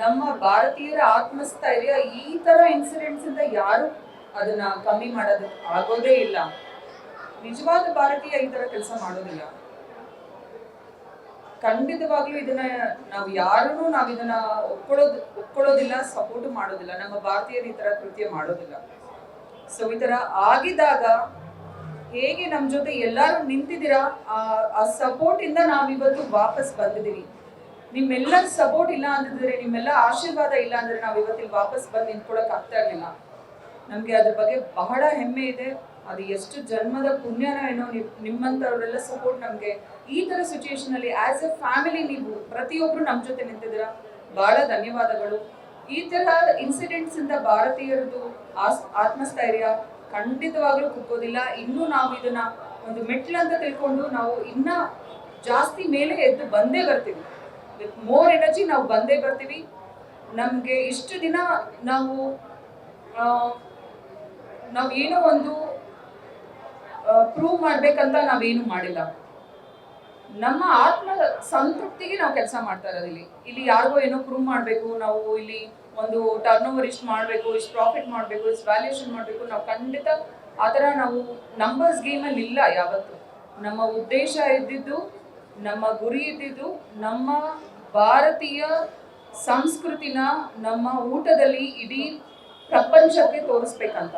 ನಮ್ಮ ಭಾರತೀಯರ ಆತ್ಮಸ್ಥೈರ್ಯ ಈ ತರ ಇನ್ಸಿಡೆಂಟ್ಸ್ ಇಂದ ಯಾರು ಅದನ್ನ ಕಮ್ಮಿ ಮಾಡೋದು ಆಗೋದೇ ಇಲ್ಲ. ನಿಜವಾದ ಭಾರತೀಯ ಈ ತರ ಕೆಲಸ ಮಾಡೋದಿಲ್ಲ. ಖಂಡಿತವಾಗ್ಲೂ ಇದನ್ನ ನಾವು ಇದನ್ನ ಒಪ್ಕೊಳ್ಳೋದಿಲ್ಲ, ಸಪೋರ್ಟ್ ಮಾಡೋದಿಲ್ಲ. ನಮ್ಮ ಭಾರತೀಯರು ಈ ತರ ಕೃತ್ಯ ಮಾಡೋದಿಲ್ಲ. ಸೊ ಈ ತರ ಆಗಿದಾಗ ಹೇಗೆ ನಮ್ಮ ಜೊತೆ ಎಲ್ಲರೂ ನಿಂತಿದ್ದೀರಾ, ಆ ಸಪೋರ್ಟ್ ಇಂದ ನಾವಿವತ್ತು ವಾಪಸ್ ಬಂದಿದ್ದೀವಿ. ನಿಮ್ಮೆಲ್ಲರ ಸಪೋರ್ಟ್ ಇಲ್ಲ ಅಂದಿದ್ರೆ, ನಿಮ್ಮೆಲ್ಲ ಆಶೀರ್ವಾದ ಇಲ್ಲ ಅಂದ್ರೆ ನಾವು ಇವತ್ತಿಲ್ಲಿ ವಾಪಸ್ ಬಂದು ನಿಂತ್ಕೊಳಕ್ ಆಗ್ತಾ ಇರಲಿಲ್ಲ. ನಮ್ಗೆ ಅದ್ರ ಬಗ್ಗೆ ಬಹಳ ಹೆಮ್ಮೆ ಇದೆ. ಅದು ಎಷ್ಟು ಜನ್ಮದ ಪುಣ್ಯನ ಏನೋ. ನಿಮ್ಮಂತವರೆಲ್ಲ ಸಪೋರ್ಟ್ ನಮ್ಗೆ ಈ ತರ ಸಿಚುಯೇಷನ್ ಅಲ್ಲಿ ಆಸ್ ಎ ಫ್ಯಾಮಿಲಿ ನೀವು ಪ್ರತಿಯೊಬ್ರು ನಮ್ಮ ಜೊತೆ ನಿಂತಿದ್ದೀರಾ. ಬಹಳ ಧನ್ಯವಾದಗಳು. ಈ ತರ ಇನ್ಸಿಡೆಂಟ್ಸ್ ಇಂದ ಭಾರತೀಯರದ್ದು ಆತ್ಮಸ್ಥೈರ್ಯ ಖಂಡಿತವಾಗ್ಲೂ ಕುಗ್ಗೋದಿಲ್ಲ. ಇನ್ನೂ ನಾವು ಇದನ್ನ ಒಂದು ಮೆಟ್ಲು ಅಂತ ತಿಳ್ಕೊಂಡು ನಾವು ಇನ್ನ ಜಾಸ್ತಿ ಮೇಲೆ ಎದ್ದು ಬಂದೇ ಬರ್ತೀವಿ. ವಿತ್ ಮೋರ್ ಎನರ್ಜಿ ನಾವು ಬಂದೇ ಬರ್ತೀವಿ. ನಮ್ಗೆ ಇಷ್ಟು ದಿನ ನಾವು ಏನೋ ಒಂದು ಪ್ರೂವ್ ಮಾಡ್ಬೇಕಂತ ನಾವೇನು ಮಾಡಿಲ್ಲ. ನಮ್ಮ ಆತ್ಮ ಸಂತೃಪ್ತಿಗೆ ನಾವು ಕೆಲಸ ಮಾಡ್ತಾ ಇರೋದು. ಇಲ್ಲಿ ಯಾರಿಗೋ ಏನೋ ಪ್ರೂವ್ ಮಾಡಬೇಕು, ನಾವು ಇಲ್ಲಿ ಒಂದು ಟರ್ನ್ ಓವರ್ ಇಷ್ಟು ಮಾಡಬೇಕು, ಇಷ್ಟು ಪ್ರಾಫಿಟ್ ಮಾಡಬೇಕು, ಇಷ್ಟು ವ್ಯಾಲ್ಯೂಷನ್ ಮಾಡಬೇಕು. ನಾವು ಖಂಡಿತ ಆ ಥರ ನಾವು ನಂಬರ್ಸ್ ಗೇಮಲ್ಲಿ ಇಲ್ಲ ಯಾವತ್ತು. ನಮ್ಮ ಉದ್ದೇಶ ಇದ್ದಿದ್ದು, ನಮ್ಮ ಗುರಿ ಇದ್ದಿದ್ದು, ನಮ್ಮ ಭಾರತೀಯ ಸಂಸ್ಕೃತಿನ ನಮ್ಮ ಊಟದಲ್ಲಿ ಇಡೀ ಪ್ರಪಂಚಕ್ಕೆ ತೋರಿಸ್ಬೇಕಂತ.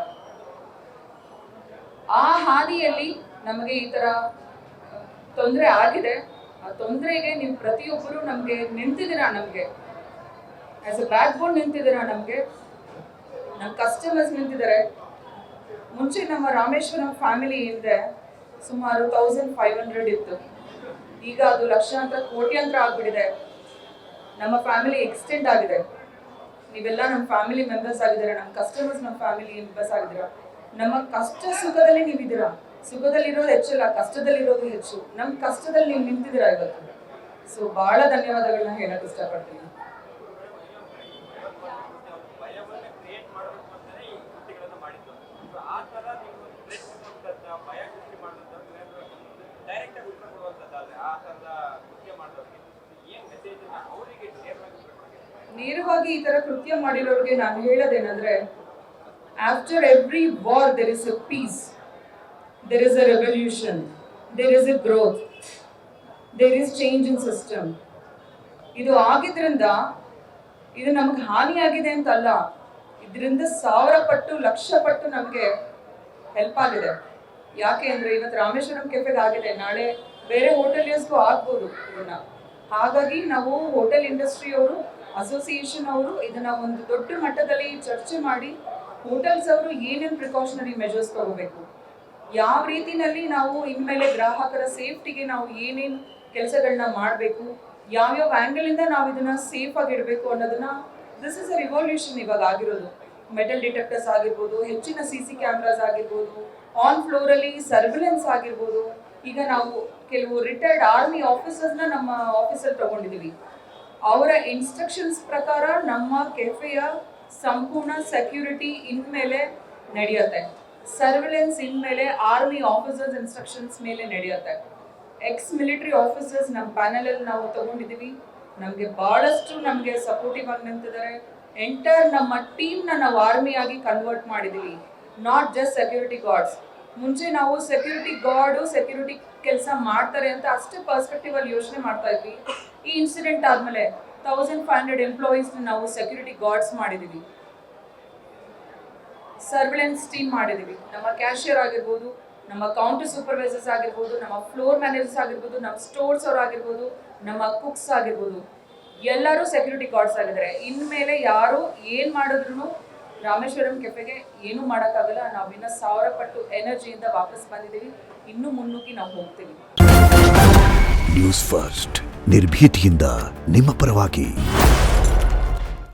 ಆ ಹಾದಿಯಲ್ಲಿ ನಮಗೆ ಈ ಥರ ತೊಂದರೆ ಆಗಿದೆ. ಆ ತೊಂದರೆಗೆ ನೀವು ಪ್ರತಿಯೊಬ್ಬರು ನಮಗೆ ನಿಂತಿದ್ದೀರಾ. ನಮಗೆ ಆಸ್ ಎ ಬ್ಯಾಕ್ ಬೋನ್ ನಿಂತಿದ್ದೀರಾ. ನಮ್ಮ ಕಸ್ಟಮರ್ಸ್ ನಿಂತಿದ್ದಾರೆ. ಮುಂಚೆ ನಮ್ಮ ರಾಮೇಶ್ವರಂ ಫ್ಯಾಮಿಲಿ ಹಿಂದೆ ಸುಮಾರು 1500 ಇತ್ತು. ಈಗ ಅದು ಲಕ್ಷಾಂತರ ಕೋಟ್ಯಾಂತರ ಆಗ್ಬಿಟ್ಟಿದೆ. ನಮ್ಮ ಫ್ಯಾಮಿಲಿ ಎಕ್ಸ್ಟೆಂಡ್ ಆಗಿದೆ. ನೀವೆಲ್ಲ ನಮ್ಮ ಫ್ಯಾಮಿಲಿ ಮೆಂಬರ್ಸ್ ಆಗಿದ್ದೀರಾ. ನಮ್ಮ ಕಸ್ಟಮರ್ಸ್ ನಮ್ಮ ಫ್ಯಾಮಿಲಿ ಮೆಂಬರ್ಸ್ ಆಗಿದ್ದೀರಾ. ನಮ್ಮ ಕಷ್ಟ ಸುಖದಲ್ಲಿ ನೀವಿದ್ದೀರಾ. ಸುಖದಲ್ಲಿರೋದು ಹೆಚ್ಚಲ್ಲ, ಕಷ್ಟದಲ್ಲಿರೋದು ಹೆಚ್ಚು. ನಮ್ಮ ಕಷ್ಟದಲ್ಲಿ ನೀವು ನಿಂತಿದ್ದೀರಾ ಇವತ್ತು. ಸೊ ಬಹಳ ಧನ್ಯವಾದಗಳನ್ನ ಹೇಳಕ್ ಇಷ್ಟಪಡ್ತೀನಿ. ನೇರವಾಗಿ ಈ ತರ ಕೃತ್ಯ ಮಾಡಿರೋರಿಗೆ ನಾನು ಹೇಳೋದೇನಂದ್ರೆ, after every war there is a peace, there is a revolution, there is a growth, there is change in system. ಇದು ಆಗಿದ್ರಿಂದ ಇದು ನಮ್ಗೆ ಹಾನಿಯಾಗಿದೆ ಅಂತಲ್ಲ, ಇದರಿಂದ 1000 ಪಟ್ಟು 1,00,000 ಪಟ್ಟು ನಮಗೆ ಹೆಲ್ಪ್ ಆಗಿದೆ. ಯಾಕೆ ಅಂದ್ರೆ ಇವತ್ತು ರಾಮೇಶ್ವರಂ ಕೆಫೆಗೆ ಆಗಿದೆ, ನಾಳೆ ಬೇರೆ ಹೋಟೆಲಿಯರ್ಸ್ಗೂ ಆಗ್ಬೋದು ಇದನ್ನ. ಹಾಗಾಗಿ ನಾವು ಹೋಟೆಲ್ ಇಂಡಸ್ಟ್ರಿ ಅವರು, ಅಸೋಸಿಯೇಷನ್ ಅವರು ಇದನ್ನ ಒಂದು ದೊಡ್ಡ ಮಟ್ಟದಲ್ಲಿ ಚರ್ಚೆ ಮಾಡಿ ಹೋಟೆಲ್ಸ್ ಅವರು ಏನೇನು ಪ್ರಿಕಾಷನರಿ ಮೆಜರ್ಸ್ ತಗೋಬೇಕು, ಯಾವ ರೀತಿನಲ್ಲಿ ನಾವು ಇನ್ಮೇಲೆ ಗ್ರಾಹಕರ ಸೇಫ್ಟಿಗೆ ನಾವು ಏನೇನು ಕೆಲಸಗಳನ್ನ ಮಾಡಬೇಕು, ಯಾವ್ಯಾವ ಆ್ಯಂಗಲ್ ಇಂದ ನಾವು ಇದನ್ನ ಸೇಫ್ ಆಗಿ ಇಡಬೇಕು ಅನ್ನೋದನ್ನ, ದಿಸ್ ಇಸ್ ಅ ರಿವಲ್ಯೂಷನ್ ಇವಾಗ ಆಗಿರೋದು. ಮೆಟಲ್ ಡಿಟೆಕ್ಟರ್ಸ್ ಆಗಿರ್ಬೋದು, ಹೆಚ್ಚಿನ CC ಕ್ಯಾಮ್ರಾಸ್ ಆಗಿರ್ಬೋದು, ಆನ್ ಫ್ಲೋರ್ ಅಲ್ಲಿ ಸರ್ವಿಲೆನ್ಸ್ ಆಗಿರ್ಬೋದು. ಈಗ ನಾವು ಕೆಲವು ರಿಟೈರ್ಡ್ ಆರ್ಮಿ ಆಫೀಸರ್ಸ್ನ ನಮ್ಮ ಆಫೀಸಲ್ಲಿ ತಗೊಂಡಿದ್ದೀವಿ. ಅವರ ಇನ್ಸ್ಟ್ರಕ್ಷನ್ಸ್ ಪ್ರಕಾರ ನಮ್ಮ ಕೆಫೆಯ ಸಂಪೂರ್ಣ ಸೆಕ್ಯೂರಿಟಿ ಇನ್ಮೇಲೆ ನಡೆಯುತ್ತೆ. ಸರ್ವಿಲೆನ್ಸ್ ಇನ್ಮೇಲೆ ಆರ್ಮಿ ಆಫೀಸರ್ಸ್ ಇನ್ಸ್ಟ್ರಕ್ಷನ್ಸ್ ಮೇಲೆ ನಡೆಯುತ್ತೆ. ಎಕ್ಸ್ ಮಿಲಿಟರಿ ಆಫೀಸರ್ಸ್ ನಮ್ಮ ಪ್ಯಾನಲಲ್ಲಿ ನಾವು ತಗೊಂಡಿದ್ದೀವಿ. ನಮಗೆ ಭಾಳಷ್ಟು ನಮಗೆ ಸಪೋರ್ಟಿವ್ ಆಗಿ ನಿಂತಿದ್ದಾರೆ. ಎಂಟೈರ್ ನಮ್ಮ ಟೀಮ್ನ ನಾವು ಆರ್ಮಿಯಾಗಿ ಕನ್ವರ್ಟ್ ಮಾಡಿದ್ದೀವಿ. Not just security guards. ಮುಂಚೆ ನಾವು ಸೆಕ್ಯೂರಿಟಿ ಗಾರ್ಡು ಸೆಕ್ಯೂರಿಟಿ ಕೆಲಸ ಮಾಡ್ತಾರೆ ಅಂತ ಅಷ್ಟೇ ಪರ್ಸ್ಪೆಕ್ಟಿವ್ ಅಲ್ಲಿ ಯೋಚನೆ ಮಾಡ್ತಾ ಇದ್ವಿ. ಈ ಇನ್ಸಿಡೆಂಟ್ ಆದಮೇಲೆ 1500 ಎಂಪ್ಲಾಯೀಸ್ನ ನಾವು ಸೆಕ್ಯೂರಿಟಿ ಗಾರ್ಡ್ಸ್ ಮಾಡಿದ್ದೀವಿ, ಸರ್ವಿಲೆನ್ಸ್ ಟೀಮ್ ಮಾಡಿದ್ದೀವಿ. ನಮ್ಮ ಕ್ಯಾಶಿಯರ್ ಆಗಿರ್ಬೋದು, ನಮ್ಮ ಕೌಂಟರ್ ಸೂಪರ್ವೈಸರ್ಸ್ ಆಗಿರ್ಬೋದು, ನಮ್ಮ ಫ್ಲೋರ್ ಮ್ಯಾನೇಜರ್ಸ್ ಆಗಿರ್ಬೋದು, ನಮ್ಮ ಸ್ಟೋರ್ಸ್ ಅವ್ರು ಆಗಿರ್ಬೋದು, ನಮ್ಮ ಕುಕ್ಸ್ ಆಗಿರ್ಬೋದು, ಎಲ್ಲರೂ ಸೆಕ್ಯೂರಿಟಿ ಗಾರ್ಡ್ಸ್ ಆಗಿದ್ದಾರೆ. ಇನ್ಮೇಲೆ ಯಾರು ಏನು ಮಾಡಿದ್ರು ರಾಮೇಶ್ವರಂ ಕೆಫೆಗೆ ಏನೂ ಮಾಡೋಕ್ಕಾಗಲ್ಲ. ನಾವು ಇನ್ನು 1000 ಪಟ್ಟು ಎನರ್ಜಿಯಿಂದ ವಾಪಸ್ ಬಂದಿದ್ದೀವಿ. ಇನ್ನೂ ಮುನ್ನುಗ್ಗಿ ನಾವು ಹೋಗ್ತೀವಿ. ನ್ಯೂಸ್ ಫಸ್ಟ್, ನಿರ್ಭೀತಿಯಿಂದ ನಿಮ್ಮ ಪರವಾಗಿ.